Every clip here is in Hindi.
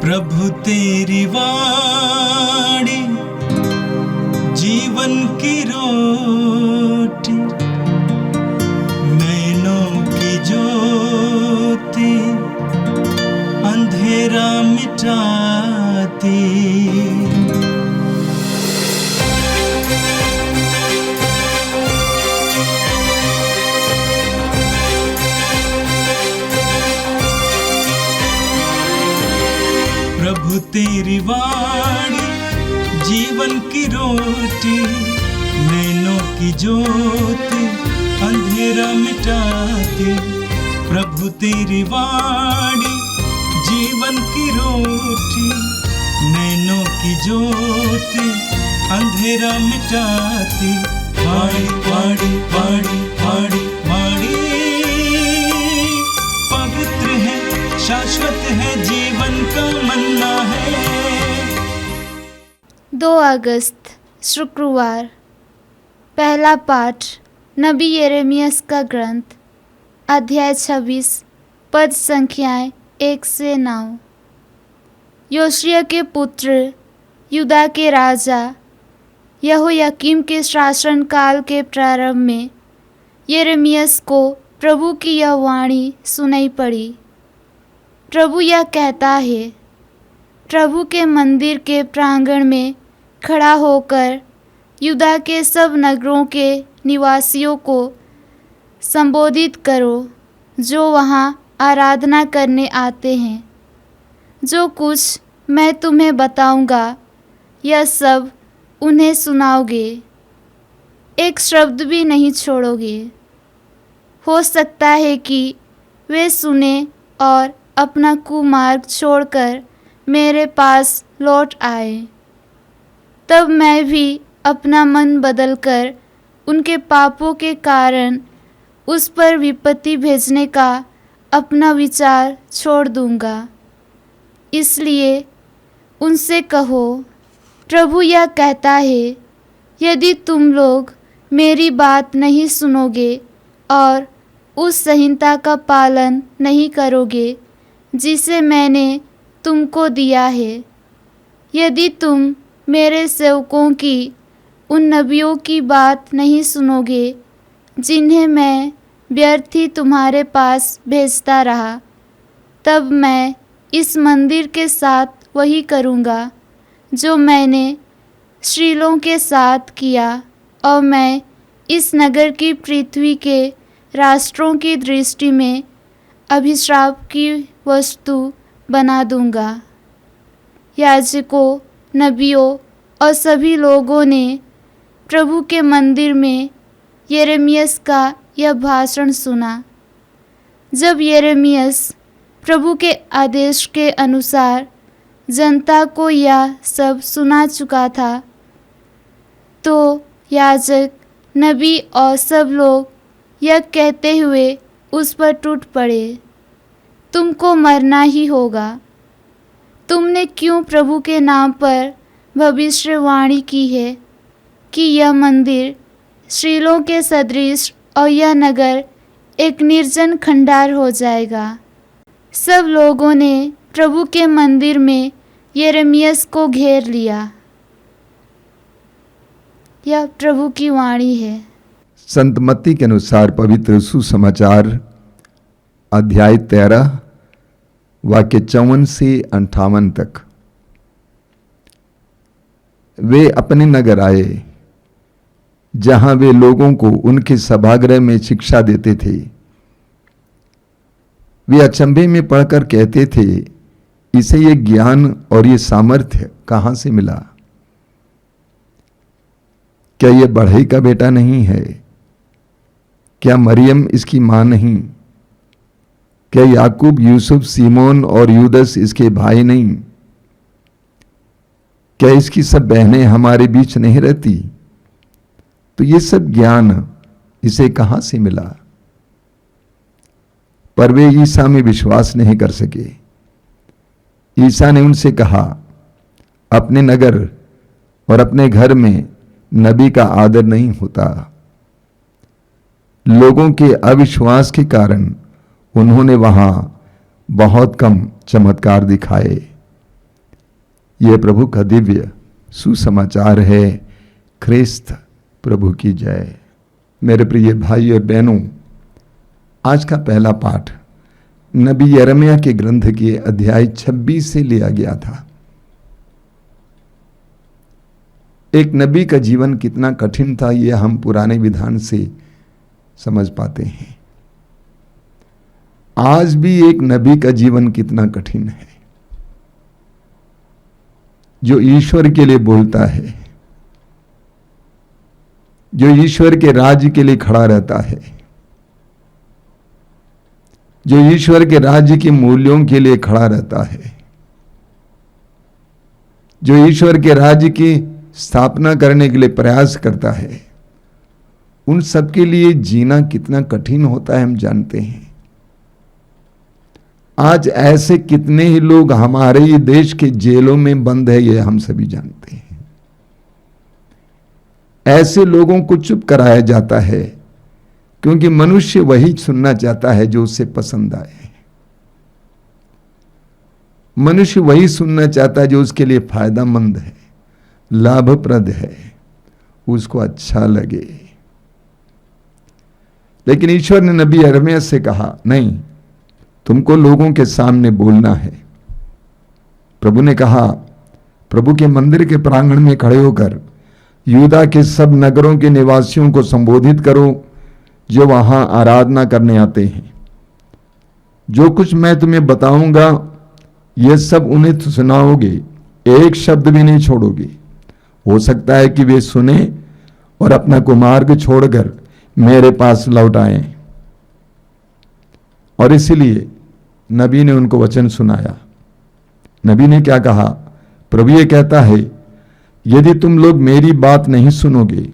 प्रभु तेरी वाणी जीवन की रोटी, नैनों की ज्योति अंधेरा मिटाती। प्रभु तेरी वाणी जीवन की रोटी, नैनों की ज्योति अंधेरा मिटाती। प्रभु तेरी वाणी जीवन की रोटी, नैनों की ज्योति अंधेरा मिटाती। वाणी वाणी वाणी वाणी वाणी पवित्र है, शाश्वत है, जीवन का मन्ना है। 2 अगस्त शुक्रवार। पहला पाठ नबी यिर्मयाह का ग्रंथ, अध्याय 26, पद संख्याएं 1 से 9। योशिय्याह के पुत्र यूदा के राजा यहोयाकीम के शासन काल के प्रारंभ में यिर्मयाह को प्रभु की यह वाणी सुनाई पड़ी। प्रभु यह कहता है, प्रभु के मंदिर के प्रांगण में खड़ा होकर यूदा के सब नगरों के निवासियों को संबोधित करो जो वहाँ आराधना करने आते हैं। जो कुछ मैं तुम्हें बताऊंगा यह सब उन्हें सुनाओगे, एक शब्द भी नहीं छोड़ोगे। हो सकता है कि वे सुने और अपना कुमार्ग छोड़कर मेरे पास लौट आए। तब मैं भी अपना मन बदलकर उनके पापों के कारण उस पर विपत्ति भेजने का अपना विचार छोड़ दूंगा। इसलिए उनसे कहो, प्रभु यह कहता है, यदि तुम लोग मेरी बात नहीं सुनोगे और उस संहिता का पालन नहीं करोगे जिसे मैंने तुमको दिया है, यदि तुम मेरे सेवकों की उन नबियों की बात नहीं सुनोगे जिन्हें मैं व्यर्थ ही तुम्हारे पास भेजता रहा, तब मैं इस मंदिर के साथ वही करूँगा जो मैंने शीलोह के साथ किया, और मैं इस नगर की पृथ्वी के राष्ट्रों की दृष्टि में अभिशाप की वस्तु बना दूंगा। याजकों, नबियों और सभी लोगों ने प्रभु के मंदिर में यिर्मयाह का यह भाषण सुना। जब यिर्मयाह प्रभु के आदेश के अनुसार जनता को यह सब सुना चुका था, तो याजक, नबी और सब लोग यह कहते हुए उस पर टूट पड़े, तुमको मरना ही होगा। तुमने क्यों प्रभु के नाम पर भविष्यवाणी की है कि यह मंदिर शीलोह के सदृश और यह नगर एक निर्जन खंडार हो जाएगा। सब लोगों ने प्रभु के मंदिर में यिर्मयाह को घेर लिया। यह प्रभु की वाणी है। संत मत्ती के अनुसार पवित्र सुसमाचार अध्याय 13 वाक्य 54 से 58 तक। वे अपने नगर आए जहां वे लोगों को उनके सभागृह में शिक्षा देते थे। वे अचंभे में पढ़कर कहते थे, इसे ये ज्ञान और ये सामर्थ्य कहां से मिला? क्या ये बढ़ई का बेटा नहीं है? क्या मरियम इसकी मां नहीं? क्या याकूब, यूसुफ, सीमोन और यूदस इसके भाई नहीं? क्या इसकी सब बहनें हमारे बीच नहीं रहती? तो ये सब ज्ञान इसे कहां से मिला? पर वे ईसा में विश्वास नहीं कर सके। ईसा ने उनसे कहा, अपने नगर और अपने घर में नबी का आदर नहीं होता। लोगों के अविश्वास के कारण उन्होंने वहां बहुत कम चमत्कार दिखाए। यह प्रभु का दिव्य सुसमाचार है। ख्रिस्त प्रभु की जय। मेरे प्रिय भाई और बहनों, आज का पहला पाठ नबी यिर्मयाह के ग्रंथ के अध्याय 26 से लिया गया था। एक नबी का जीवन कितना कठिन था, यह हम पुराने विधान से समझ पाते हैं। आज भी एक नबी का जीवन कितना कठिन है, जो ईश्वर के लिए बोलता है, जो ईश्वर के राज्य के लिए खड़ा रहता है, जो ईश्वर के राज्य के मूल्यों के लिए खड़ा रहता है, जो ईश्वर के राज्य की स्थापना करने के लिए प्रयास करता है, उन सबके लिए जीना कितना कठिन होता है हम जानते हैं। आज ऐसे कितने ही लोग हमारे ही देश के जेलों में बंद है, ये हम सभी जानते हैं। ऐसे लोगों को चुप कराया जाता है क्योंकि मनुष्य वही सुनना चाहता है जो उसे पसंद आए। मनुष्य वही सुनना चाहता है जो उसके लिए फायदेमंद है, लाभप्रद है, उसको अच्छा लगे। लेकिन ईश्वर ने नबी यिर्मयाह से कहा, नहीं, तुमको लोगों के सामने बोलना है। प्रभु ने कहा, प्रभु के मंदिर के प्रांगण में खड़े होकर यूदा के सब नगरों के निवासियों को संबोधित करो जो वहां आराधना करने आते हैं। जो कुछ मैं तुम्हें बताऊंगा यह सब उन्हें सुनाओगे, एक शब्द भी नहीं छोड़ोगे। हो सकता है कि वे सुने और अपना कुमार्ग छोड़कर मेरे पास लौट आए। और इसीलिए नबी ने उनको वचन सुनाया। नबी ने क्या कहा? प्रभु ये कहता है, यदि तुम लोग मेरी बात नहीं सुनोगे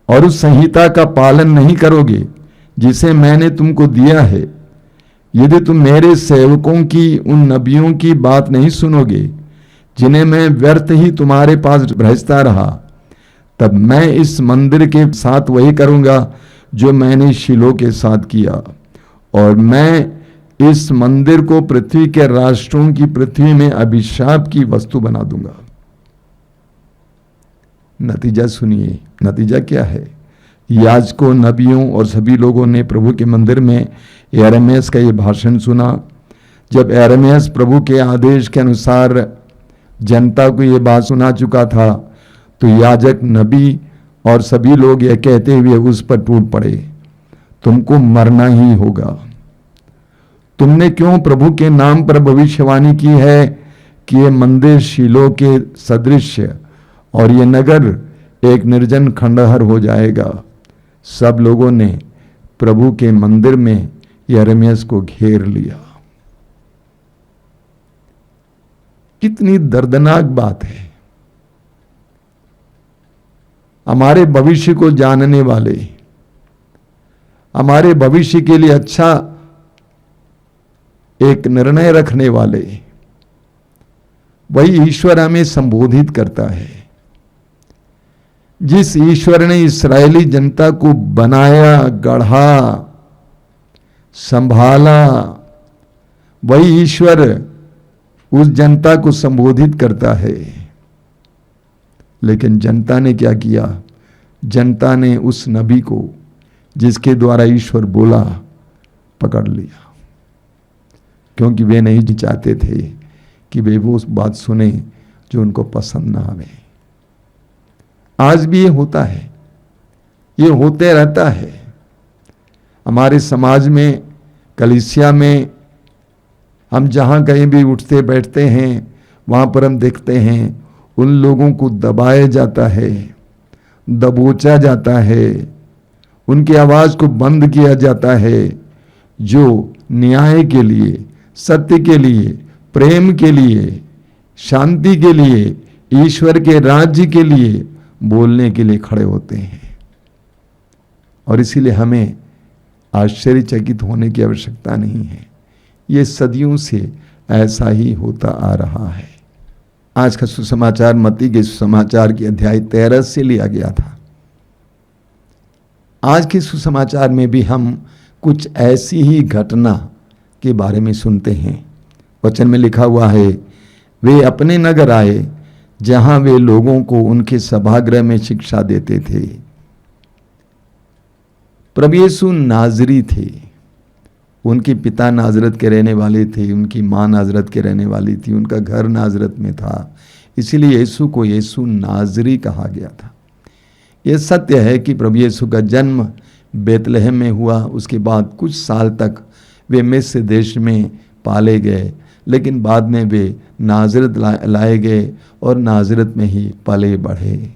और उस संहिता का पालन नहीं करोगे जिसे मैंने तुमको दिया है, यदि तुम मेरे सेवकों की, उन नबियों की बात नहीं सुनोगे जिन्हें मैं व्यर्थ ही तुम्हारे पास भेजता रहा, तब मैं इस मंदिर के साथ वही करूंगा जो मैंने शीलो के साथ किया, और मैं इस मंदिर को पृथ्वी के राष्ट्रों की पृथ्वी में अभिशाप की वस्तु बना दूंगा। नतीजा सुनिए, नतीजा क्या है? याजकों, नबियों और सभी लोगों ने प्रभु के मंदिर में यिर्मयाह का ये भाषण सुना। जब यिर्मयाह प्रभु के आदेश के अनुसार जनता को ये बात सुना चुका था, तो याजक, नबी और सभी लोग ये कहते हुए उस पर टूट पड़े, तुमको मरना ही होगा। तुमने क्यों प्रभु के नाम पर भविष्यवाणी की है कि ये मंदिर शीलो के सदृश और ये नगर एक निर्जन खंडहर हो जाएगा। सब लोगों ने प्रभु के मंदिर में यिर्मयाह को घेर लिया। कितनी दर्दनाक बात है। हमारे भविष्य को जानने वाले, हमारे भविष्य के लिए अच्छा एक निर्णय रखने वाले, वही ईश्वर हमें संबोधित करता है। जिस ईश्वर ने इस्राएली जनता को बनाया, गढ़ा, संभाला, वही ईश्वर उस जनता को संबोधित करता है। लेकिन जनता ने क्या किया? जनता ने उस नबी को जिसके द्वारा ईश्वर बोला पकड़ लिया, क्योंकि वे नहीं चाहते थे कि वे वो बात सुने जो उनको पसंद ना आवे। आज भी ये होता है, ये होते रहता है। हमारे समाज में, कलीसिया में, हम जहाँ कहीं भी उठते बैठते हैं वहाँ पर हम देखते हैं उन लोगों को दबाया जाता है, दबोचा जाता है, उनकी आवाज़ को बंद किया जाता है, जो न्याय के लिए, सत्य के लिए, प्रेम के लिए, शांति के लिए, ईश्वर के राज्य के लिए बोलने के लिए खड़े होते हैं। और इसीलिए हमें आश्चर्यचकित होने की आवश्यकता नहीं है। ये सदियों से ऐसा ही होता आ रहा है। आज का सुसमाचार मत्ती के सुसमाचार की अध्याय 13 से लिया गया था। आज के सुसमाचार में भी हम कुछ ऐसी ही घटना के बारे में सुनते हैं। वचन में लिखा हुआ है, वे अपने नगर आए जहां वे लोगों को उनके सभागृह में शिक्षा देते थे। प्रभु यीशु नाजरी थे, उनके पिता नाजरत के रहने वाले थे, उनकी माँ नाजरत के रहने वाली थी, उनका घर नाजरत में था, इसीलिए यीशु को यीशु नाजरी कहा गया था। यह सत्य है कि प्रभु यीशु का जन्म बेतलहम में हुआ, उसके बाद कुछ साल तक वे मिस्र देश में पाले गए, लेकिन बाद में वे नाजरत लाए गए और नाजरत में ही पले बढ़े।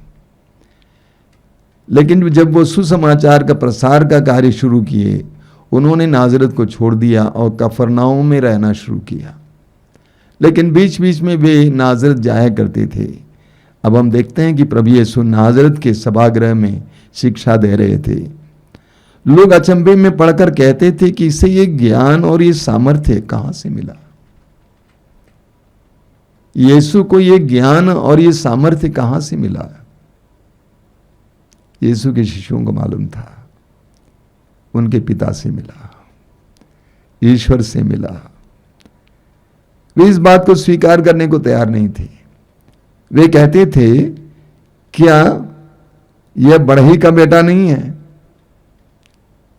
लेकिन जब वो सुसमाचार का प्रसार का कार्य शुरू किए, उन्होंने नाजरत को छोड़ दिया और कफरनाउम में रहना शुरू किया। लेकिन बीच बीच में वे नाजरत जाया करते थे। अब हम देखते हैं कि प्रभु यीशु नाजरत के सभागृह में शिक्षा दे रहे थे। लोग अचंभे में पढ़कर कहते थे कि इसे ये ज्ञान और ये सामर्थ्य कहां से मिला। यीशु को ये ज्ञान और ये सामर्थ्य कहां से मिला। यीशु के शिष्यों को मालूम था, उनके पिता से मिला, ईश्वर से मिला। वे इस बात को स्वीकार करने को तैयार नहीं थे। वे कहते थे, क्या यह बढ़ई का बेटा नहीं है?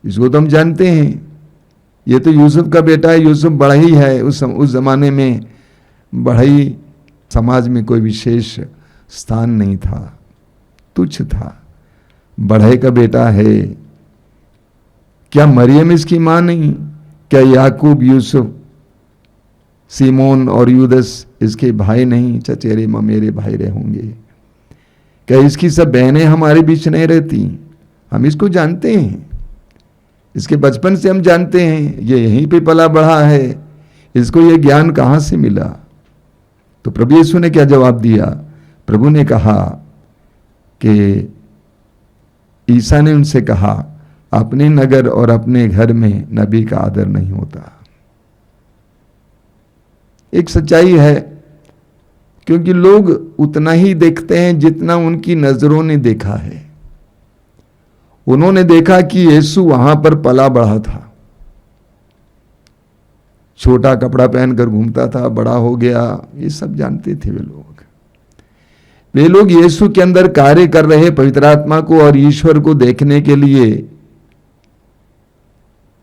इसको तो हम जानते हैं, ये तो यूसुफ का बेटा है, यूसुफ बढ़ई है। उस जमाने में बढ़ई समाज में कोई विशेष स्थान नहीं था, तुच्छ था। बढ़ई का बेटा है। क्या मरियम इसकी मां नहीं? क्या याकूब, यूसुफ, सीमोन और यूदस इसके भाई नहीं? चचेरे ममेरे भाई रहे होंगे। क्या इसकी सब बहनें हमारे बीच नहीं रहती? हम इसको जानते हैं, इसके बचपन से हम जानते हैं, ये यहीं पे पला बढ़ा है, इसको ये ज्ञान कहां से मिला? तो प्रभु यीशु ने क्या जवाब दिया? प्रभु ने कहा कि ईसा ने उनसे कहा, अपने नगर और अपने घर में नबी का आदर नहीं होता। एक सच्चाई है, क्योंकि लोग उतना ही देखते हैं जितना उनकी नजरों ने देखा है। उन्होंने देखा कि यीशु वहां पर पला बढ़ा था, छोटा कपड़ा पहनकर घूमता था, बड़ा हो गया, ये सब जानते थे वे लोग यीशु के अंदर कार्य कर रहे पवित्र आत्मा को और ईश्वर को देखने के लिए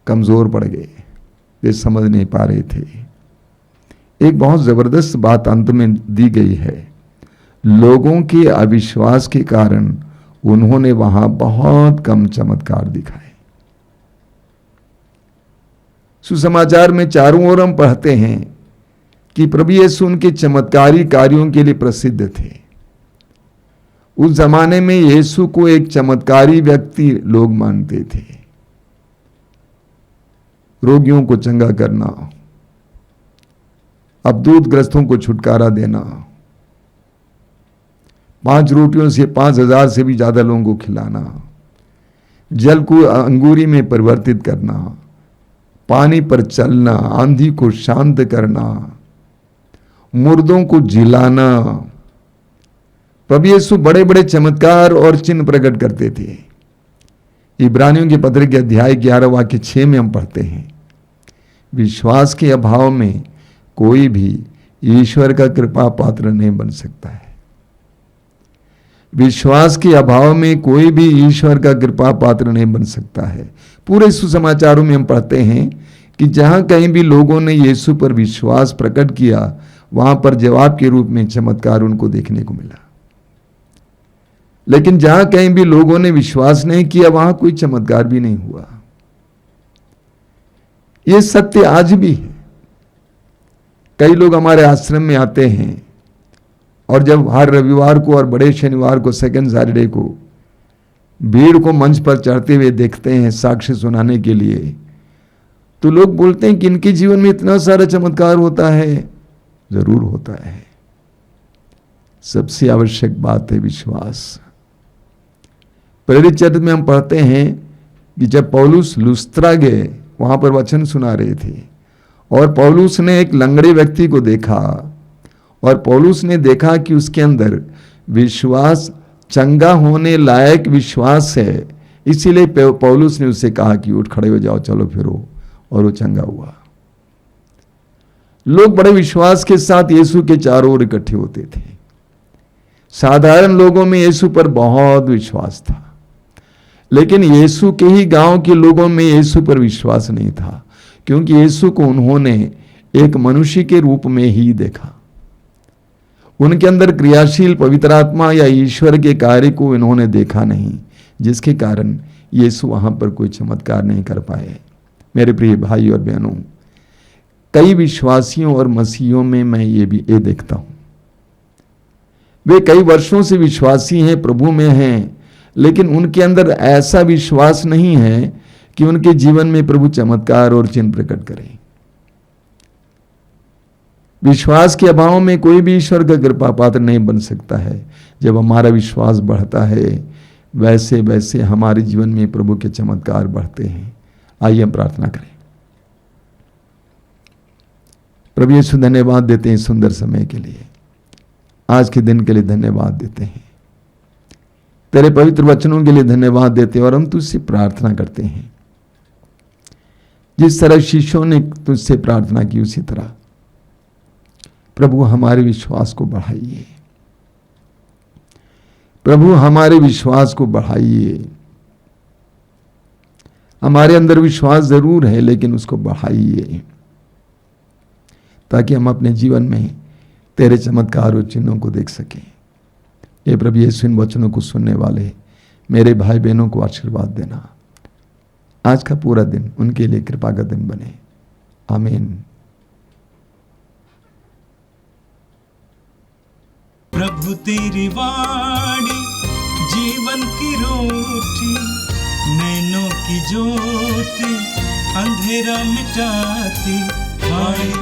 कमजोर पड़ गए, वे समझ नहीं पा रहे थे। एक बहुत जबरदस्त बात अंत में दी गई है, लोगों के अविश्वास के कारण उन्होंने वहां बहुत कम चमत्कार दिखाए। सुसमाचार में चारों ओर हम पढ़ते हैं कि प्रभु यीशु उनके चमत्कारी कार्यों के लिए प्रसिद्ध थे। उस जमाने में यीशु को एक चमत्कारी व्यक्ति लोग मानते थे। रोगियों को चंगा करना, अबदूतग्रस्तों को छुटकारा देना, 5 रोटियों से 5,000 से भी ज्यादा लोगों को खिलाना, जल को अंगूरी में परिवर्तित करना, पानी पर चलना, आंधी को शांत करना, मुर्दों को जिलाना। प्रभु यीशु बड़े बड़े चमत्कार और चिन्ह प्रकट करते थे। इब्रानियों के पत्र के अध्याय 11 वाक्य 6 में हम पढ़ते हैं, विश्वास के अभाव में कोई भी ईश्वर का कृपा पात्र नहीं बन सकता है। विश्वास के अभाव में कोई भी ईश्वर का कृपा पात्र नहीं बन सकता है। पूरे सुसमाचारों में हम पढ़ते हैं कि जहां कहीं भी लोगों ने यीशु पर विश्वास प्रकट किया, वहां पर जवाब के रूप में चमत्कार उनको देखने को मिला। लेकिन जहां कहीं भी लोगों ने विश्वास नहीं किया, वहां कोई चमत्कार भी नहीं हुआ। यह सत्य आज भी है। कई लोग हमारे आश्रम में आते हैं और जब हर रविवार को और बड़े शनिवार को, सेकंड सैटरडे को भीड़ को मंच पर चढ़ते हुए देखते हैं साक्ष्य सुनाने के लिए, तो लोग बोलते हैं कि इनके जीवन में इतना सारा चमत्कार होता है। जरूर होता है। सबसे आवश्यक बात है विश्वास। प्रेरित चरित्र में हम पढ़ते हैं कि जब पौलुस लुस्त्रा गए, वहां पर वचन सुना रहे थे और पौलुस ने एक लंगड़े व्यक्ति को देखा और पौलुस ने देखा कि उसके अंदर विश्वास, चंगा होने लायक विश्वास है। इसीलिए पौलुस ने उससे कहा कि उठ खड़े हो जाओ, चलो फिरो, और वो चंगा हुआ। लोग बड़े विश्वास के साथ यीशु के चारों ओर इकट्ठे होते थे। साधारण लोगों में यीशु पर बहुत विश्वास था, लेकिन यीशु के ही गांव के लोगों में यीशु पर विश्वास नहीं था, क्योंकि यीशु को उन्होंने एक मनुष्य के रूप में ही देखा। उनके अंदर क्रियाशील पवित्र आत्मा या ईश्वर के कार्य को इन्होंने देखा नहीं, जिसके कारण यीशु वहां पर कोई चमत्कार नहीं कर पाए। मेरे प्रिय भाई और बहनों, कई विश्वासियों और मसीहियों में मैं ये देखता हूं, वे कई वर्षों से विश्वासी हैं, प्रभु में हैं, लेकिन उनके अंदर ऐसा विश्वास नहीं है कि उनके जीवन में प्रभु चमत्कार और चिन्ह प्रकट करें। विश्वास के अभाव में कोई भी ईश्वर का कृपा पात्र नहीं बन सकता है। जब हमारा विश्वास बढ़ता है, वैसे वैसे हमारे जीवन में प्रभु के चमत्कार बढ़ते हैं। आइए हम प्रार्थना करें। प्रभु यीशु, धन्यवाद देते हैं सुंदर समय के लिए, आज के दिन के लिए धन्यवाद देते हैं, तेरे पवित्र वचनों के लिए धन्यवाद देते हैं, और हम तुझसे प्रार्थना करते हैं जिस तरह शिष्यों ने तुझसे प्रार्थना की, उसी तरह प्रभु हमारे विश्वास को बढ़ाइए। प्रभु हमारे विश्वास को बढ़ाइए। हमारे अंदर विश्वास जरूर है, लेकिन उसको बढ़ाइए, ताकि हम अपने जीवन में तेरे चमत्कार और चिन्हों को देख सकें। ये प्रभु यीशु, इन वचनों को सुनने वाले मेरे भाई बहनों को आशीर्वाद देना। आज का पूरा दिन उनके लिए कृपा का दिन बने। आमीन। प्रभु तेरी वाणी जीवन की रोटी, नैनों की ज्योति अंधेरा मिटाती, वाणी